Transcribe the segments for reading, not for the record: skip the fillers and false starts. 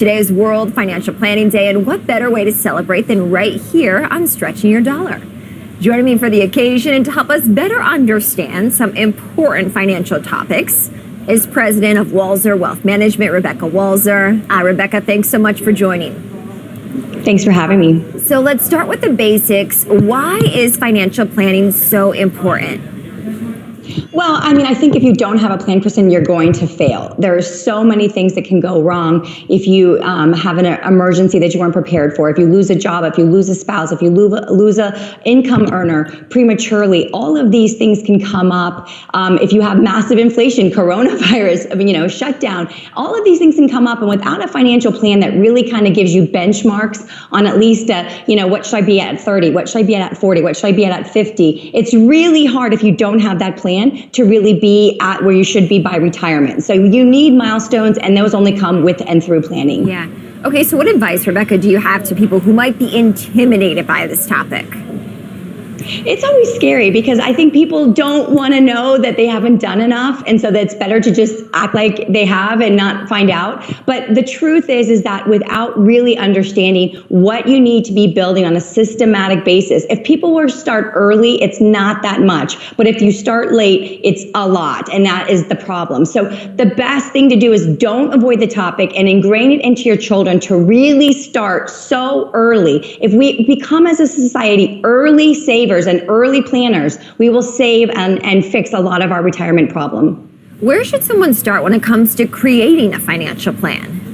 Today is World Financial Planning Day, and what better way to celebrate than right here on Stretching Your Dollar? Joining me for the occasion and to help us better understand some important financial topics is President of Walser Wealth Management, Rebecca Walser. Rebecca, thanks so much for joining. Thanks for having me. So let's start with the basics. Why is financial planning so important? Well, I think if you don't have a plan, Kristen, you're going to fail. There are so many things that can go wrong if you have an emergency that you weren't prepared for. If you lose a job, if you lose a spouse, if you lose a income earner prematurely, all of these things can come up. If you have massive inflation, coronavirus, shutdown, all of these things can come up. And without a financial plan that really kind of gives you benchmarks on at least, what should I be at 30? What should I be at 40? What should I be at 50? It's really hard if you don't have that plan to really be at where you should be by retirement. So you need milestones, and those only come with and through planning. Yeah. Okay, so what advice, Rebecca, do you have to people who might be intimidated by this topic? It's always scary because I think people don't want to know that they haven't done enough. And so that's better to just act like they have and not find out. But the truth is that without really understanding what you need to be building on a systematic basis, if people were to start early, it's not that much. But if you start late, it's a lot. And that is the problem. So the best thing to do is don't avoid the topic and ingrain it into your children to really start so early. If we become as a society early savers and early planners, we will save and fix a lot of our retirement problem. Where should someone start when it comes to creating a financial plan?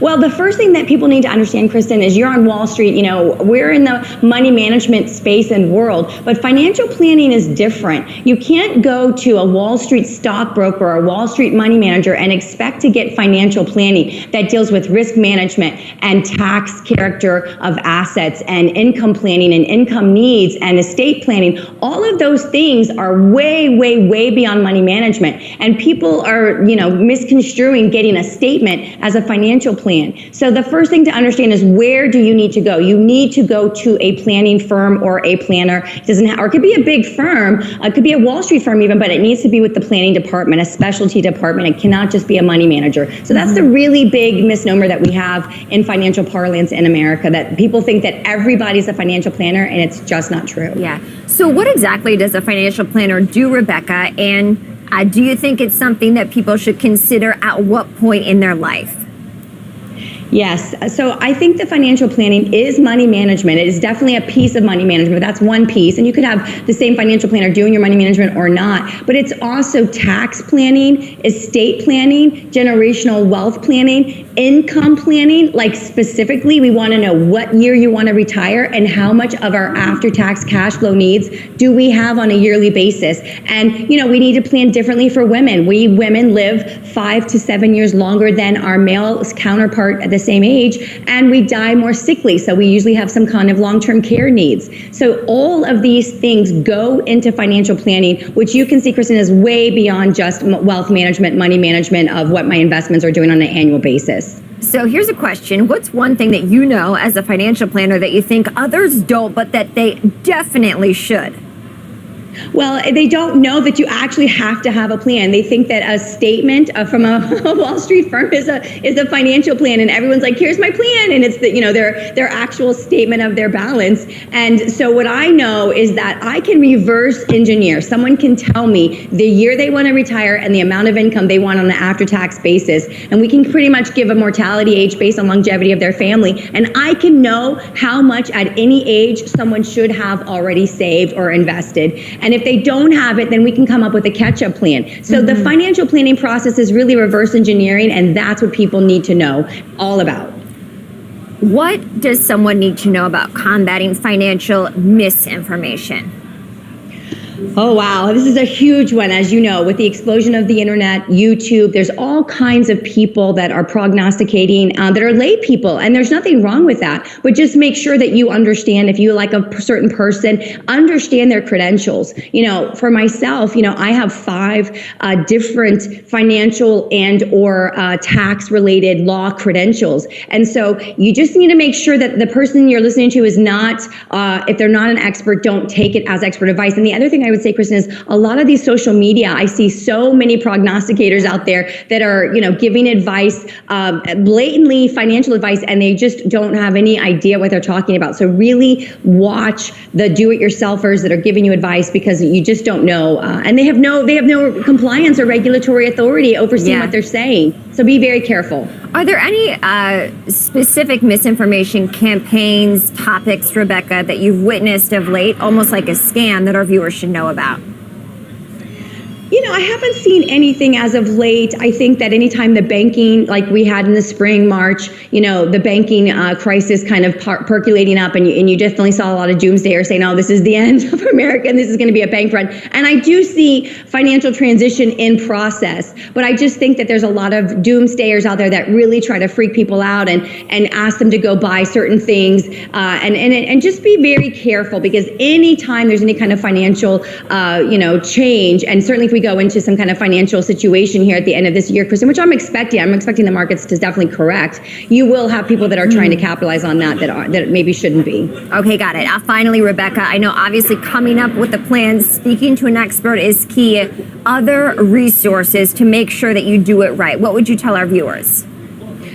Well, the first thing that people need to understand, Kristen, is you're on Wall Street. We're in the money management space and world, but financial planning is different. You can't go to a Wall Street stockbroker or a Wall Street money manager and expect to get financial planning that deals with risk management and tax character of assets and income planning and income needs and estate planning. All of those things are way, way, way beyond money management. And people are, misconstruing getting a statement as a financial plan. So the first thing to understand is, where do you need to go? You need to go to a planning firm or a planner. It doesn't have, or it could be a big firm. It could be a Wall Street firm even, but it needs to be with the planning department, a specialty department. It cannot just be a money manager. So that's the really big misnomer that we have in financial parlance in America, that people think that everybody's a financial planner, and it's just not true. Yeah. So what exactly does a financial planner do, Rebecca? And do you think it's something that people should consider at what point in their life? Yes. So I think the financial planning is money management. It is definitely a piece of money management. That's one piece. And you could have the same financial planner doing your money management or not. But it's also tax planning, estate planning, generational wealth planning, income planning. Like specifically, we want to know what year you want to retire and how much of our after-tax cash flow needs do we have on a yearly basis. And, we need to plan differently for women. We women live 5 to 7 years longer than our male counterpart at the same age, and we die more sickly. So we usually have some kind of long-term care needs. So all of these things go into financial planning, which you can see, Kristen, is way beyond just wealth management, money management of what my investments are doing on an annual basis. So here's a question. What's one thing that you know as a financial planner that you think others don't, but that they definitely should? Well, they don't know that you actually have to have a plan. They think that a statement from a Wall Street firm is a financial plan, and everyone's like, "Here's my plan," and it's their actual statement of their balance. And so what I know is that I can reverse engineer. Someone can tell me the year they want to retire and the amount of income they want on an after-tax basis, and we can pretty much give a mortality age based on longevity of their family, and I can know how much at any age someone should have already saved or invested. And if they don't have it, then we can come up with a catch-up plan. So the financial planning process is really reverse engineering, and that's what people need to know all about. What does someone need to know about combating financial misinformation? Oh, wow. This is a huge one, as you know, with the explosion of the internet, YouTube. There's all kinds of people that are prognosticating that are lay people, and there's nothing wrong with that. But just make sure that you understand, if you like a certain person, understand their credentials. For myself, I have 5 different financial and or tax-related law credentials. And so you just need to make sure that the person you're listening to is not, if they're not an expert, don't take it as expert advice. And the other thing I would say, Kristen, is a lot of these social media, I see so many prognosticators out there that are, giving advice, blatantly financial advice, and they just don't have any idea what they're talking about. So really watch the do-it-yourselfers that are giving you advice, because you just don't know, and they have no compliance or regulatory authority overseeing what they're saying. So be very careful. Are there any specific misinformation campaigns, topics, Rebecca, that you've witnessed of late, almost like a scam, that our viewers should know about? I haven't seen anything as of late. I think that anytime the banking, like we had in the spring, March, the banking crisis kind of percolating up, and you definitely saw a lot of doomsdayers saying, oh, this is the end of America and this is going to be a bank run. And I do see financial transition in process, but I just think that there's a lot of doomsdayers out there that really try to freak people out and ask them to go buy certain things, and just be very careful, because anytime there's any kind of financial, change, and certainly if we go into some kind of financial situation here at the end of this year, Kristen, which I'm expecting the markets to definitely correct, you will have people that are trying to capitalize on that maybe shouldn't be. Okay, got it. Finally, Rebecca, I know obviously coming up with the plans, speaking to an expert is key. Other resources to make sure that you do it right. What would you tell our viewers?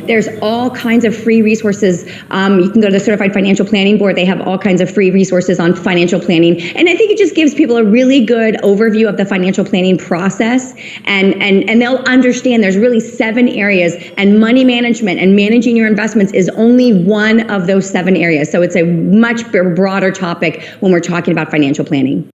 There's all kinds of free resources. You can go to the Certified Financial Planning Board. They have all kinds of free resources on financial planning. And I think it just gives people a really good overview of the financial planning process. And they'll understand there's really 7 areas, and money management and managing your investments is only one of those 7 areas. So it's a much broader topic when we're talking about financial planning.